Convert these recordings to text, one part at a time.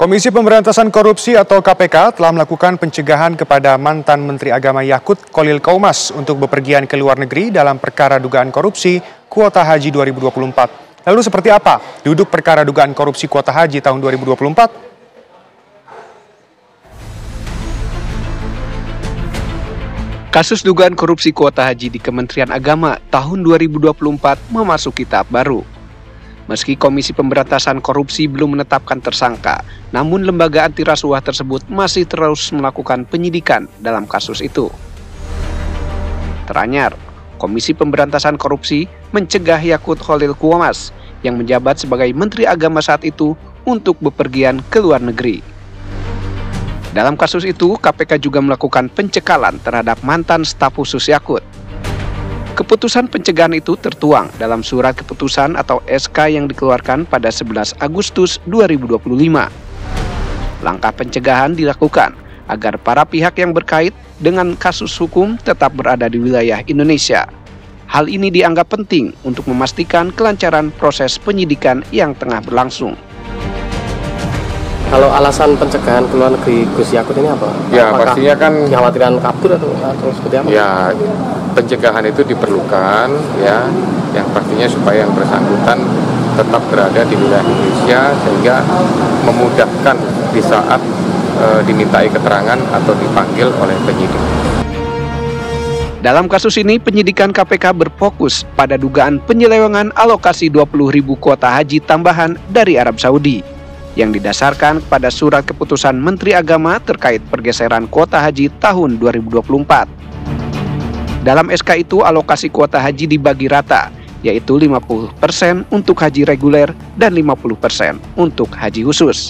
Komisi Pemberantasan Korupsi atau KPK telah melakukan pencegahan kepada mantan Menteri Agama Yakut Khalil Qaumas untuk bepergian ke luar negeri dalam perkara dugaan korupsi kuota haji 2024. Lalu seperti apa duduk perkara dugaan korupsi kuota haji tahun 2024? Kasus dugaan korupsi kuota haji di Kementerian Agama tahun 2024 memasuki tahap baru. Meski Komisi Pemberantasan Korupsi belum menetapkan tersangka, namun lembaga anti rasuah tersebut masih terus melakukan penyidikan dalam kasus itu. Teranyar, Komisi Pemberantasan Korupsi mencegah Yakut Khalil Qaumas yang menjabat sebagai Menteri Agama saat itu untuk bepergian ke luar negeri. Dalam kasus itu, KPK juga melakukan pencekalan terhadap mantan staf khusus Yakut. Keputusan pencegahan itu tertuang dalam surat keputusan atau SK yang dikeluarkan pada 11 Agustus 2025. Langkah pencegahan dilakukan agar para pihak yang berkait dengan kasus hukum tetap berada di wilayah Indonesia. Hal ini dianggap penting untuk memastikan kelancaran proses penyidikan yang tengah berlangsung. Kalau alasan pencegahan ke luar negeri Gus Yakut ini apa? Ya, apakah pastinya kan kekhawatiran kabur atau seperti apa? Ya, pencegahan itu diperlukan ya, yang pastinya supaya yang bersangkutan tetap berada di wilayah Indonesia sehingga memudahkan di saat dimintai keterangan atau dipanggil oleh penyidik. Dalam kasus ini, penyidikan KPK berfokus pada dugaan penyelewengan alokasi 20.000 kuota haji tambahan dari Arab Saudi yang didasarkan pada surat keputusan Menteri Agama terkait pergeseran kuota haji tahun 2024. Dalam SK itu, alokasi kuota haji dibagi rata, yaitu 50% untuk haji reguler dan 50% untuk haji khusus.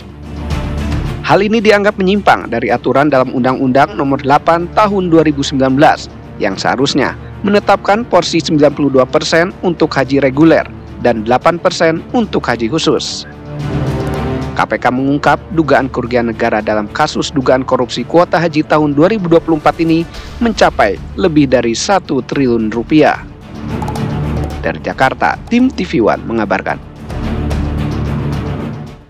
Hal ini dianggap menyimpang dari aturan dalam Undang-Undang Nomor 8 Tahun 2019 yang seharusnya menetapkan porsi 92% untuk haji reguler dan 8% untuk haji khusus. KPK mengungkap dugaan kerugian negara dalam kasus dugaan korupsi kuota haji tahun 2024 ini mencapai lebih dari 1 triliun rupiah. Dari Jakarta, tim TV One mengabarkan.